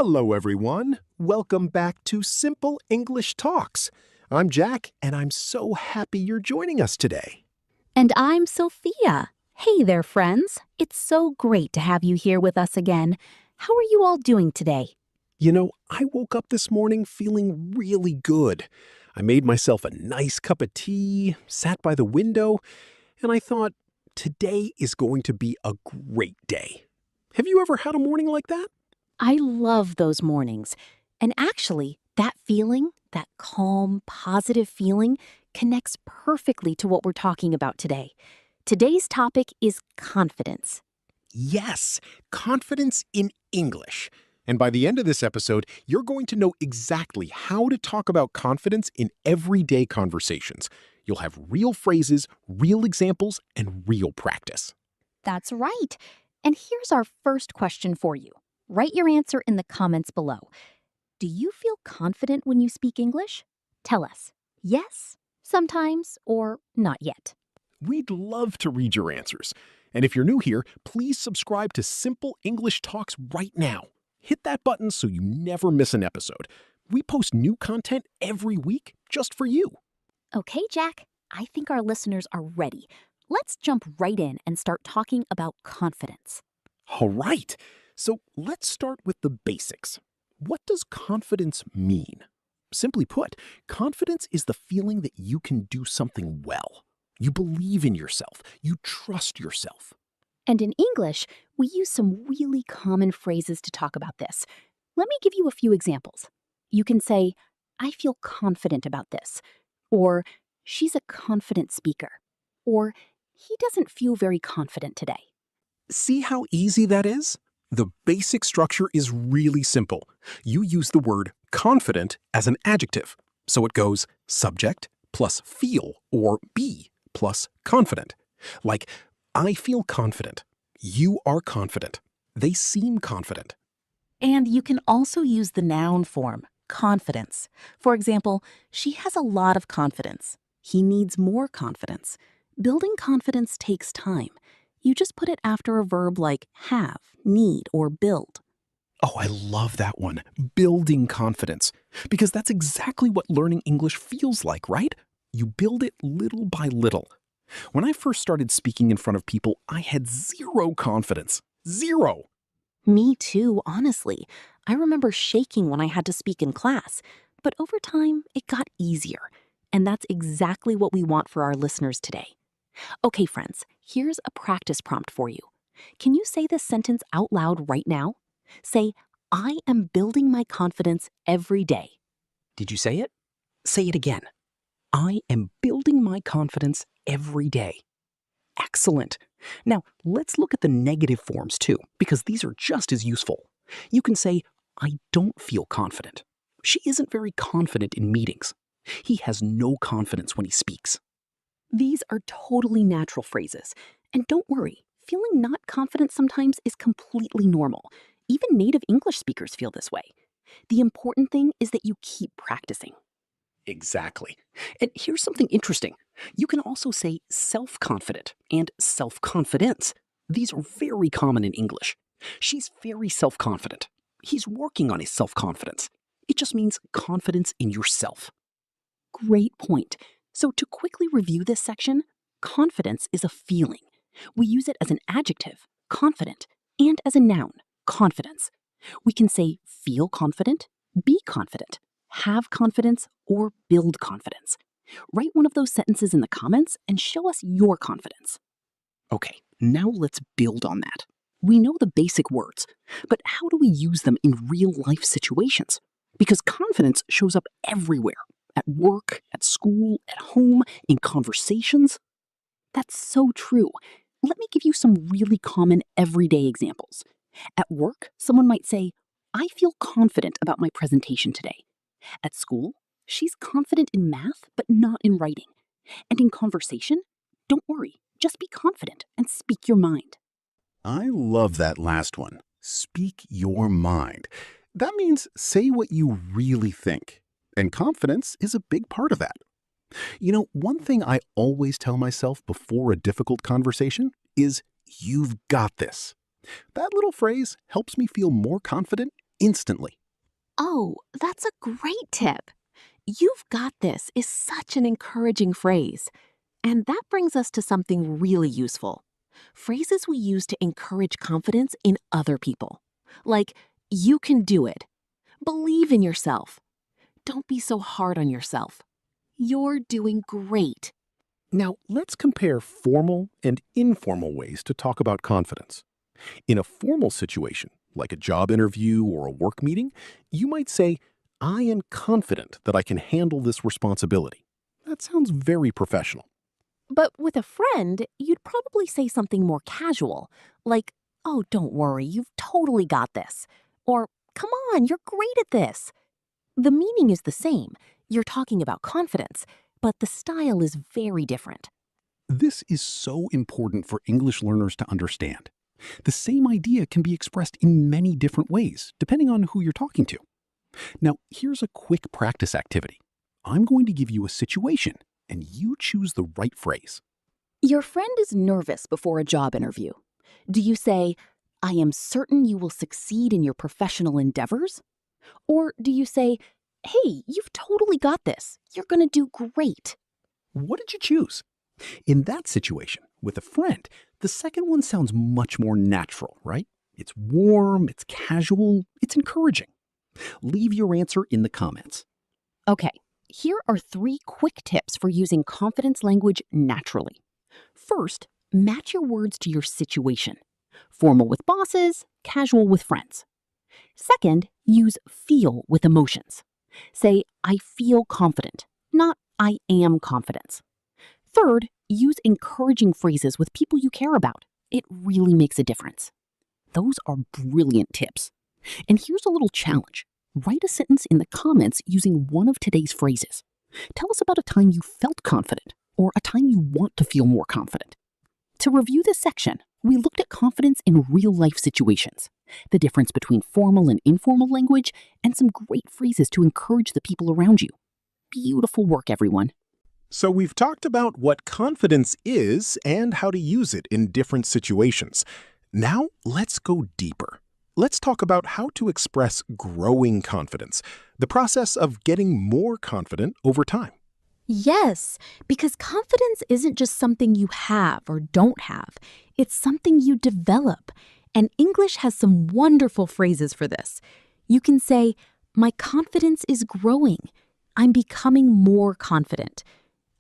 Hello, everyone. Welcome back to Simple English Talks. I'm Jack, and I'm so happy you're joining us today. And I'm Sophia. Hey there, friends. It's so great to have you here with us again. How are you all doing today? I woke up this morning feeling really good. I made myself a nice cup of tea, sat by the window, and I thought, today is going to be a great day. Have you ever had a morning like that? I love those mornings. And actually, that feeling, that calm, positive feeling, connects perfectly to what we're talking about today. Today's topic is confidence. Yes, confidence in English. And by the end of this episode, you're going to know exactly how to talk about confidence in everyday conversations. You'll have real phrases, real examples, and real practice. That's right. And here's our first question for you. Write your answer in the comments below. Do you feel confident when you speak English? Tell us yes, sometimes, or not yet. We'd love to read your answers. And if you're new here, please subscribe to Simple English Talks right now. Hit that button so you never miss an episode. We post new content every week just for you. Okay, Jack, I think our listeners are ready. Let's jump right in and start talking about confidence. All right, so let's start with the basics. What does confidence mean? Simply put, confidence is the feeling that you can do something well. You believe in yourself. You trust yourself. And in English, we use some really common phrases to talk about this. Let me give you a few examples. You can say, I feel confident about this, or she's a confident speaker, or he doesn't feel very confident today. See how easy that is? The basic structure is really simple. You use the word confident as an adjective. So it goes subject plus feel or be plus confident. Like, I feel confident. You are confident. They seem confident. And you can also use the noun form, confidence. For example, she has a lot of confidence. He needs more confidence. Building confidence takes time. You just put it after a verb like have, need, or build. Oh, I love that one. Building confidence. Because that's exactly what learning English feels like, right? You build it little by little. When I first started speaking in front of people, I had zero confidence. Zero. Me too, honestly. I remember shaking when I had to speak in class. But over time, it got easier. And that's exactly what we want for our listeners today. Okay, friends, here's a practice prompt for you. Can you say this sentence out loud right now? Say, I am building my confidence every day. Did you say it? Say it again. I am building my confidence every day. Excellent. Now, let's look at the negative forms too, because these are just as useful. You can say, I don't feel confident. She isn't very confident in meetings. He has no confidence when he speaks. These are totally natural phrases. And don't worry, feeling not confident sometimes is completely normal. Even native English speakers feel this way. The important thing is that you keep practicing. Exactly. And here's something interesting. You can also say self-confident and self-confidence. These are very common in English. She's very self-confident. He's working on his self-confidence. It just means confidence in yourself. Great point. So to quickly review this section, confidence is a feeling. We use it as an adjective, confident, and as a noun, confidence. We can say feel confident, be confident, have confidence, or build confidence. Write one of those sentences in the comments and show us your confidence. Okay, now let's build on that. We know the basic words, but how do we use them in real-life situations? Because confidence shows up everywhere. At work, at school, at home, in conversations. That's so true. Let me give you some really common everyday examples. At work, someone might say, I feel confident about my presentation today. At school, she's confident in math, but not in writing. And in conversation, don't worry, just be confident and speak your mind. I love that last one. Speak your mind. That means say what you really think. And confidence is a big part of that. One thing I always tell myself before a difficult conversation is, you've got this. That little phrase helps me feel more confident instantly. Oh, that's a great tip. "You've got this" is such an encouraging phrase. And that brings us to something really useful. Phrases we use to encourage confidence in other people. Like, "You can do it." "Believe in yourself." "Don't be so hard on yourself." "You're doing great." Now, let's compare formal and informal ways to talk about confidence. In a formal situation, like a job interview or a work meeting, you might say, "I am confident that I can handle this responsibility." That sounds very professional. But with a friend, you'd probably say something more casual, like, "Oh, don't worry, you've totally got this." Or, "Come on, you're great at this." The meaning is the same. You're talking about confidence, but the style is very different. This is so important for English learners to understand. The same idea can be expressed in many different ways, depending on who you're talking to. Now, here's a quick practice activity. I'm going to give you a situation, and you choose the right phrase. Your friend is nervous before a job interview. Do you say, "I am certain you will succeed in your professional endeavors"? Or do you say, "Hey, you've totally got this. You're going to do great"? What did you choose? In that situation, with a friend, the second one sounds much more natural, right? It's warm, it's casual, it's encouraging. Leave your answer in the comments. Okay, here are 3 quick tips for using confidence language naturally. First, match your words to your situation. Formal with bosses, casual with friends. Second, use feel with emotions. Say, "I feel confident," not "I am confident." Third, use encouraging phrases with people you care about. It really makes a difference. Those are brilliant tips. And here's a little challenge. Write a sentence in the comments using one of today's phrases. Tell us about a time you felt confident or a time you want to feel more confident. To review this section, we looked at confidence in real-life situations, the difference between formal and informal language, and some great phrases to encourage the people around you. Beautiful work, everyone. So we've talked about what confidence is and how to use it in different situations. Now let's go deeper. Let's talk about how to express growing confidence, the process of getting more confident over time. Yes, because confidence isn't just something you have or don't have, it's something you develop. And English has some wonderful phrases for this. You can say, "My confidence is growing." "I'm becoming more confident."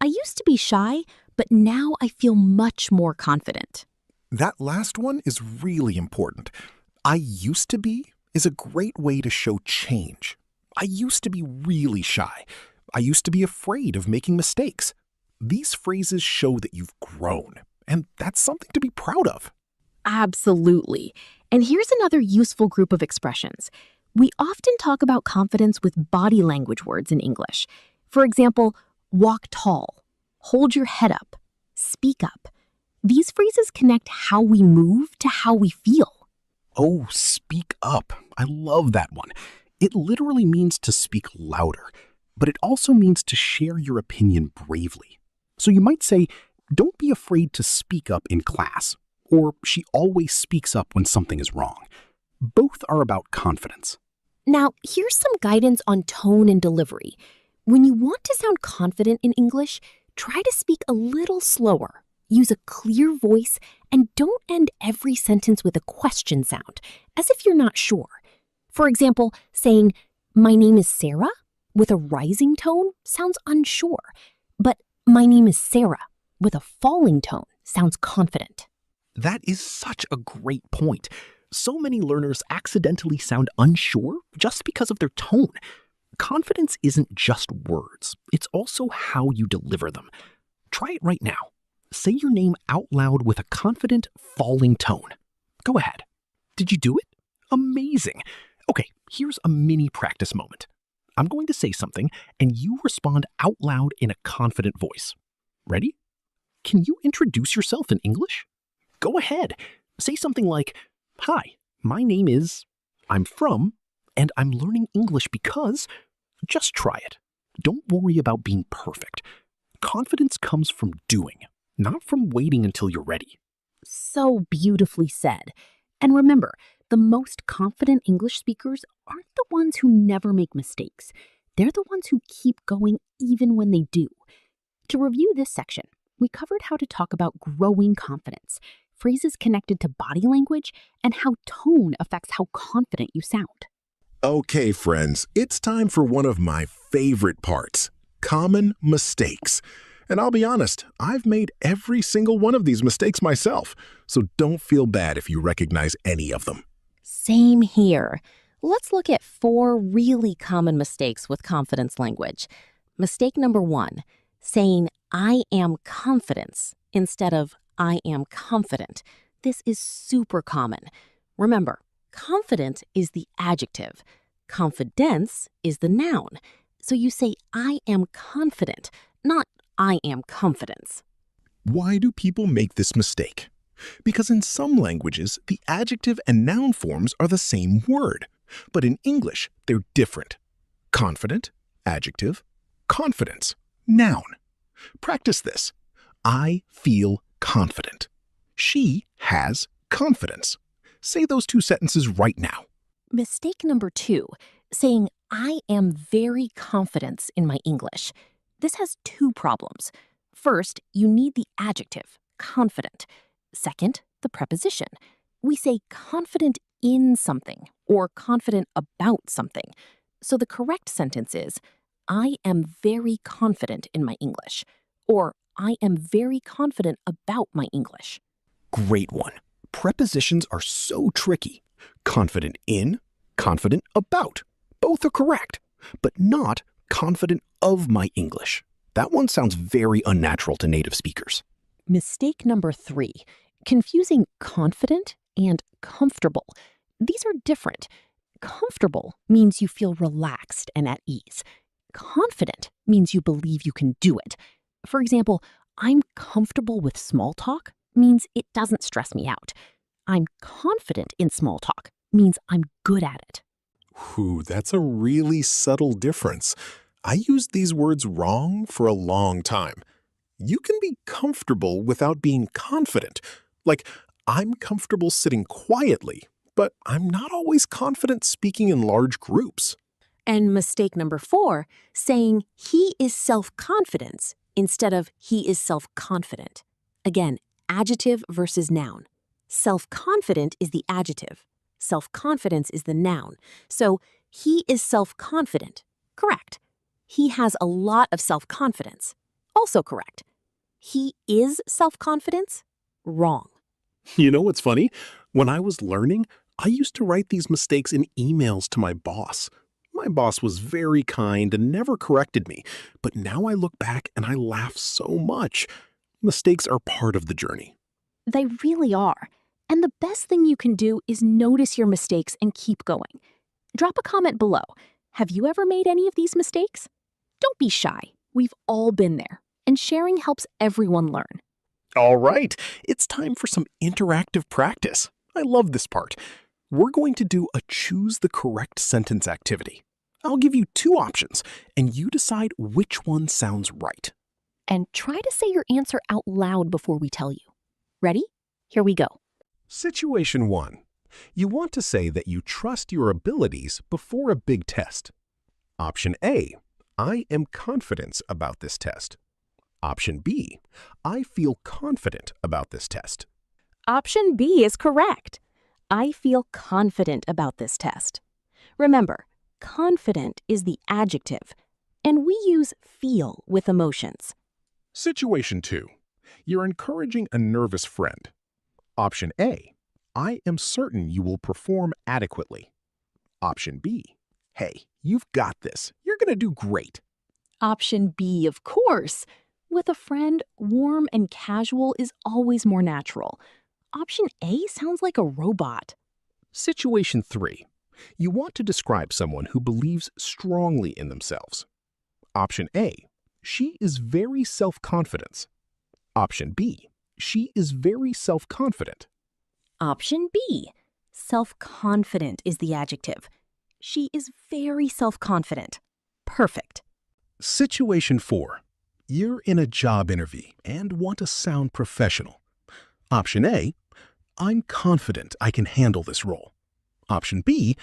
"I used to be shy, but now I feel much more confident." That last one is really important. "I used to be" is a great way to show change. I used to be really shy. I used to be afraid of making mistakes. These phrases show that you've grown, and that's something to be proud of. Absolutely. And here's another useful group of expressions. We often talk about confidence with body language words in English. For example, walk tall, hold your head up, speak up. These phrases connect how we move to how we feel. Oh, speak up. I love that one. It literally means to speak louder, but it also means to share your opinion bravely. So you might say, "Don't be afraid to speak up in class," or "She always speaks up when something is wrong." Both are about confidence. Now, here's some guidance on tone and delivery. When you want to sound confident in English, try to speak a little slower. Use a clear voice and don't end every sentence with a question sound, as if you're not sure. For example, saying, "My name is Sarah," with a rising tone sounds unsure, but "My name is Sarah," with a falling tone sounds confident. That is such a great point. So many learners accidentally sound unsure just because of their tone. Confidence isn't just words, it's also how you deliver them. Try it right now. Say your name out loud with a confident, falling tone. Go ahead. Did you do it? Amazing. Okay, here's a mini practice moment. I'm going to say something, and you respond out loud in a confident voice. Ready? Can you introduce yourself in English? Go ahead. Say something like, "Hi, my name is, I'm from, and I'm learning English because..." Just try it. Don't worry about being perfect. Confidence comes from doing, not from waiting until you're ready. So beautifully said. And remember, The most confident English speakers aren't the ones who never make mistakes. They're the ones who keep going even when they do. To review this section, we covered how to talk about growing confidence, phrases connected to body language, and how tone affects how confident you sound. Okay, friends, it's time for one of my favorite parts, common mistakes. And I'll be honest, I've made every single one of these mistakes myself, so don't feel bad if you recognize any of them. Same here. Let's look at 4 really common mistakes with confidence language. Mistake number 1, saying I am confidence instead of I am confident. This is super common. Remember, confident is the adjective. Confidence is the noun. So you say I am confident, not I am confidence. Why do people make this mistake? Because in some languages, the adjective and noun forms are the same word, but in English, they're different. Confident, adjective, confidence, noun. Practice this. I feel confident. She has confidence. Say those 2 sentences right now. Mistake number 2, saying I am very confident in my English. This has 2 problems. First, you need the adjective, confident. Second, the preposition. We say confident in something or confident about something. So the correct sentence is, I am very confident in my English, or I am very confident about my English. Great one. Prepositions are so tricky. Confident in, confident about. Both are correct, but not confident of my English. That one sounds very unnatural to native speakers. Mistake number 3, confusing confident and comfortable. These are different. Comfortable means you feel relaxed and at ease. Confident means you believe you can do it. For example, I'm comfortable with small talk means it doesn't stress me out. I'm confident in small talk means I'm good at it. Ooh, that's a really subtle difference. I used these words wrong for a long time. You can be comfortable without being confident. Like, I'm comfortable sitting quietly, but I'm not always confident speaking in large groups. And mistake number 4, saying he is self-confidence instead of he is self-confident. Again, adjective versus noun. Self-confident is the adjective. Self-confidence is the noun. So he is self-confident. Correct. He has a lot of self-confidence. Also correct. He is self-confidence. Wrong. You know what's funny? When I was learning, I used to write these mistakes in emails to my boss. My boss was very kind and never corrected me, but now I look back and I laugh so much. Mistakes are part of the journey. They really are. And the best thing you can do is notice your mistakes and keep going. Drop a comment below. Have you ever made any of these mistakes? Don't be shy. We've all been there, and sharing helps everyone learn. All right, it's time for some interactive practice. I love this part. We're going to do a choose the correct sentence activity. I'll give you 2 options, and you decide which one sounds right. And try to say your answer out loud before we tell you. Ready? Here we go. Situation 1. You want to say that you trust your abilities before a big test. Option A. I am confident about this test. Option B. I feel confident about this test. Option B is correct. I feel confident about this test. Remember, confident is the adjective, and we use feel with emotions. Situation 2. You're encouraging a nervous friend. Option A. I am certain you will perform adequately. Option B. Hey, you've got this. You're going to do great. Option B, of course. With a friend, warm and casual is always more natural. Option A sounds like a robot. Situation 3. You want to describe someone who believes strongly in themselves. Option A. She is very self-confident. Option B. She is very self-confident. Option B. Self-confident is the adjective. She is very self-confident. Perfect. Situation 4. You're in a job interview and want to sound professional. Option A. I'm confident I can handle this role. Option B,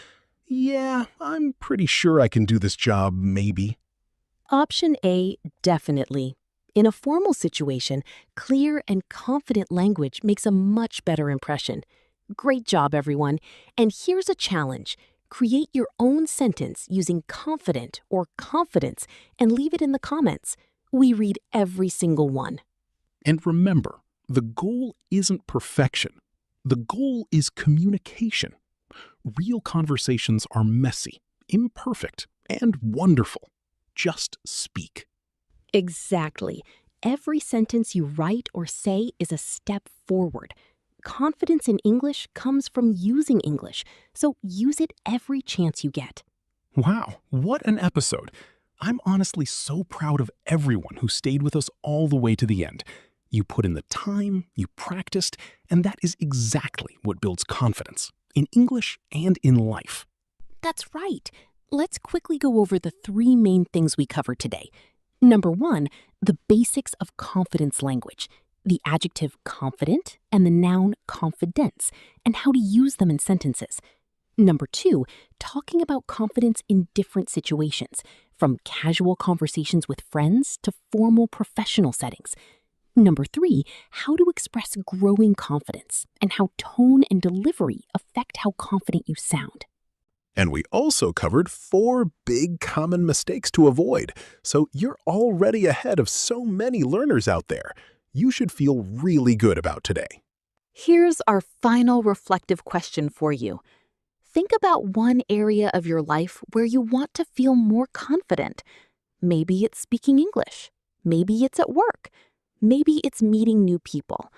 yeah, I'm pretty sure I can do this job, maybe. Option A, definitely. In a formal situation, clear and confident language makes a much better impression. Great job, everyone. And here's a challenge. Create your own sentence using confident or confidence and leave it in the comments. We read every single one. And remember, the goal isn't perfection. The goal is communication. Real conversations are messy, imperfect, and wonderful. Just speak. Exactly. Every sentence you write or say is a step forward. Confidence in English comes from using English, so use it every chance you get. Wow, what an episode. I'm honestly so proud of everyone who stayed with us all the way to the end. You put in the time, you practiced, and that is exactly what builds confidence, in English and in life. That's right. Let's quickly go over the 3 main things we covered today. Number 1, the basics of confidence language, the adjective confident and the noun confidence, and how to use them in sentences. Number 2, talking about confidence in different situations, from casual conversations with friends to formal professional settings. Number 3, how to express growing confidence and how tone and delivery affect how confident you sound. And we also covered 4 big common mistakes to avoid, so you're already ahead of so many learners out there. You should feel really good about today. Here's our final reflective question for you. Think about one area of your life where you want to feel more confident. Maybe it's speaking English. Maybe it's at work. Maybe it's meeting new people.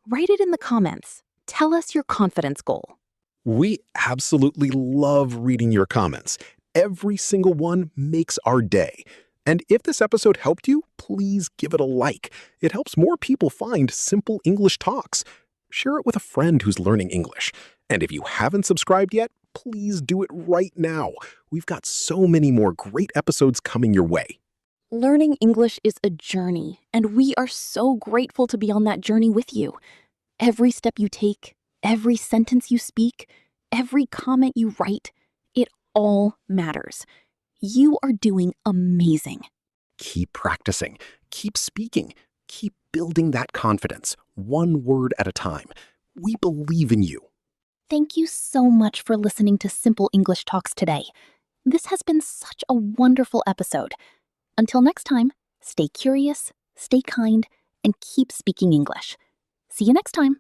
Write it in the comments. Tell us your confidence goal. We absolutely love reading your comments. Every single one makes our day. And if this episode helped you, please give it a like. It helps more people find Simple English Talks. Share it with a friend who's learning English. And if you haven't subscribed yet, please do it right now. We've got so many more great episodes coming your way. Learning English is a journey, and we are so grateful to be on that journey with you. Every step you take, every sentence you speak, every comment you write, it all matters. You are doing amazing. Keep practicing, keep speaking, keep building that confidence, one word at a time. We believe in you. Thank you so much for listening to Simple English Talks today. This has been such a wonderful episode. Until next time, stay curious, stay kind, and keep speaking English. See you next time.